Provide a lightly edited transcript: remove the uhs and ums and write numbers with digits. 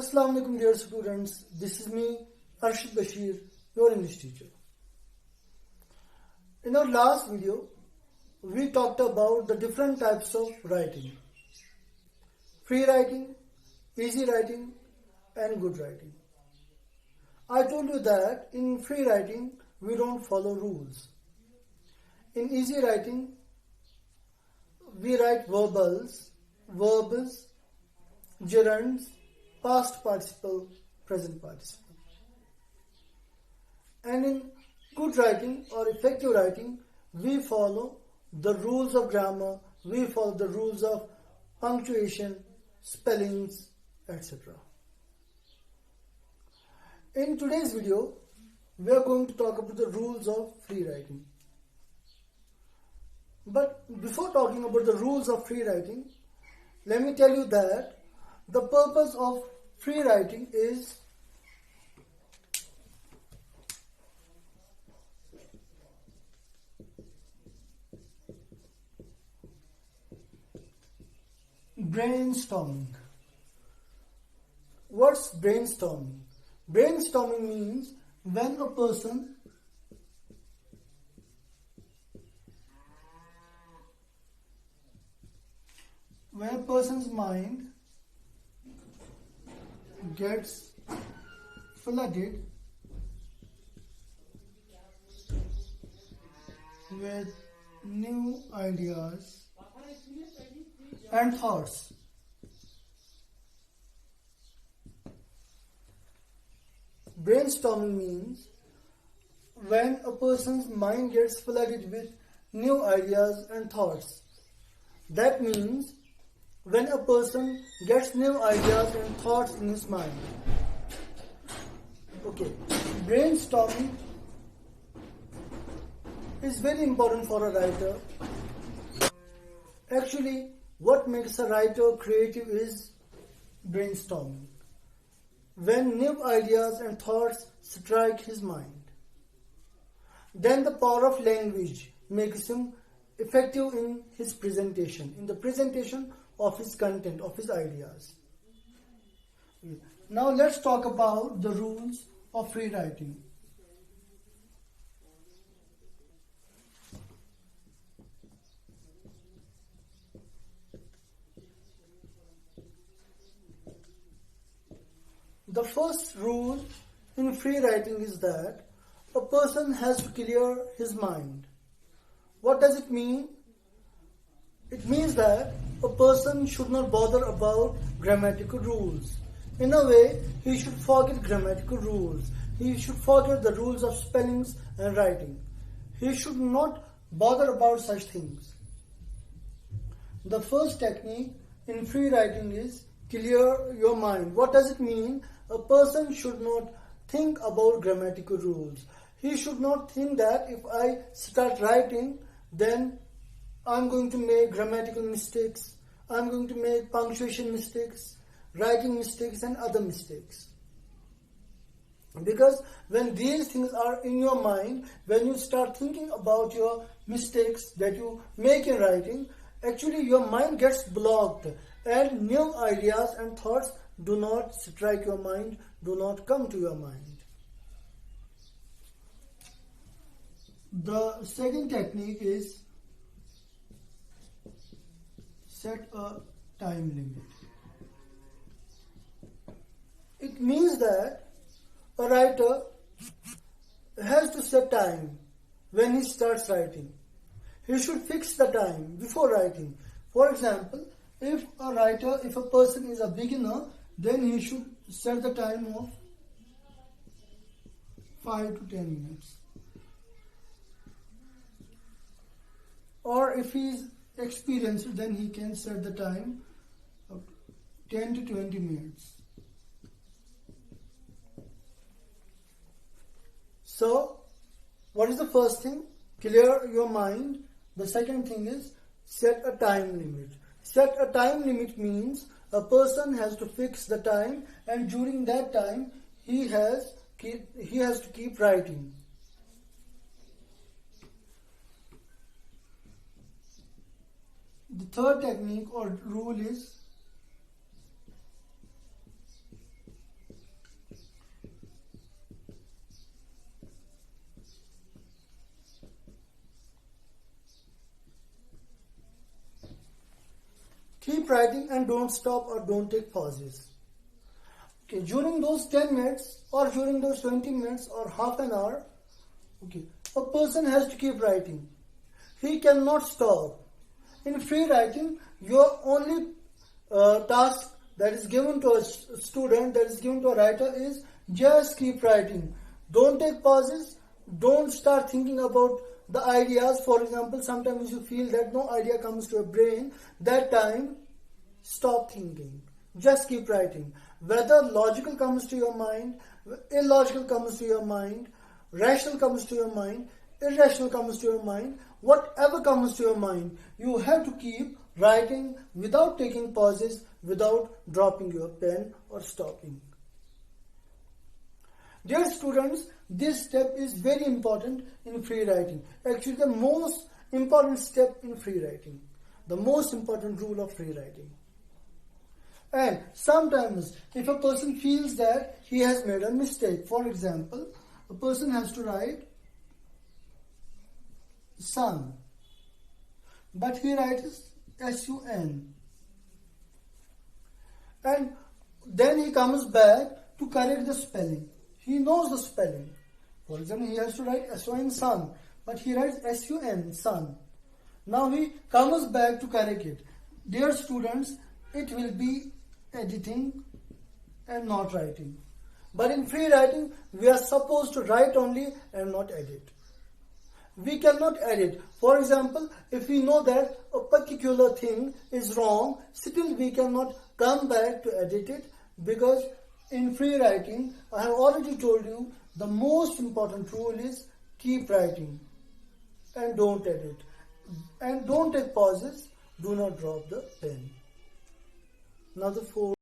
Assalamu alaikum dear students, this is me Arshid Bashir, your English teacher. In our last video, we talked about the different types of writing. Free writing, easy writing and good writing. I told you that in free writing, we don't follow rules. In easy writing, we write verbs, gerunds, past participle, present participle. And in good writing or effective writing, we follow the rules of grammar, we follow the rules of punctuation, spellings, etc. In today's video, we are going to talk about the rules of free writing. But before talking about the rules of free writing, let me tell you that the purpose of free writing is brainstorming. What's brainstorming? Brainstorming means when a person's mind gets flooded with new ideas and thoughts. Brainstorming means when a person's mind gets flooded with new ideas and thoughts. That means when a person gets new ideas and thoughts in his mind. Okay, brainstorming is very important for a writer. Actually, what makes a writer creative is brainstorming. When new ideas and thoughts strike his mind, then the power of language makes him effective in his presentation, in the presentation of his content, of his ideas. Now let's talk about the rules of free writing. The first rule in free writing is that a person has to clear his mind. What does it mean? It means that a person should not bother about grammatical rules. In a way, he should forget grammatical rules. He should forget the rules of spellings and writing. He should not bother about such things. The first technique in free writing is clear your mind. What does it mean? A person should not think about grammatical rules. He should not think that if I start writing, then I'm going to make grammatical mistakes, I'm going to make punctuation mistakes, writing mistakes and other mistakes. Because when these things are in your mind, when you start thinking about your mistakes that you make in writing, actually your mind gets blocked and new ideas and thoughts do not strike your mind, do not come to your mind. The second technique is set a time limit. It means that a writer has to set time when he starts writing. He should fix the time before writing. For example, if a person is a beginner, then he should set the time of 5 to 10 minutes. Or if he is experienced, then he can set the time of 10 to 20 minutes. So, what is the first thing? Clear your mind. The second thing is set a time limit. Set a time limit means a person has to fix the time, and during that time he has to keep writing. The third technique or rule is writing and don't stop or don't take pauses. Okay, during those 10 minutes or during those 20 minutes or half an hour, okay, a person has to keep writing. He cannot stop. In free writing, your only task that is given to a student, that is given to a writer is just keep writing. Don't take pauses. Don't start thinking about the ideas. For example, sometimes you feel that no idea comes to your brain. That time, stop thinking. Just keep writing. Whether logical comes to your mind, illogical comes to your mind, rational comes to your mind, irrational comes to your mind, whatever comes to your mind, you have to keep writing without taking pauses, without dropping your pen or stopping. Dear students, this step is very important in free writing. Actually, the most important step in free writing. The most important rule of free writing. And sometimes, if a person feels that he has made a mistake, for example, a person has to write sun, but he writes sun. And then he comes back to correct the spelling. He knows the spelling. For example, he has to write sun, sun, but he writes sun, sun. Now he comes back to correct it. Dear students, it will be editing and not writing. But in free writing, we are supposed to write only and not edit. We cannot edit. For example, if we know that a particular thing is wrong, still we cannot come back to edit it, because in free writing, I have already told you, the most important rule is keep writing and don't edit. And don't take pauses, do not drop the pen. Now the fourth.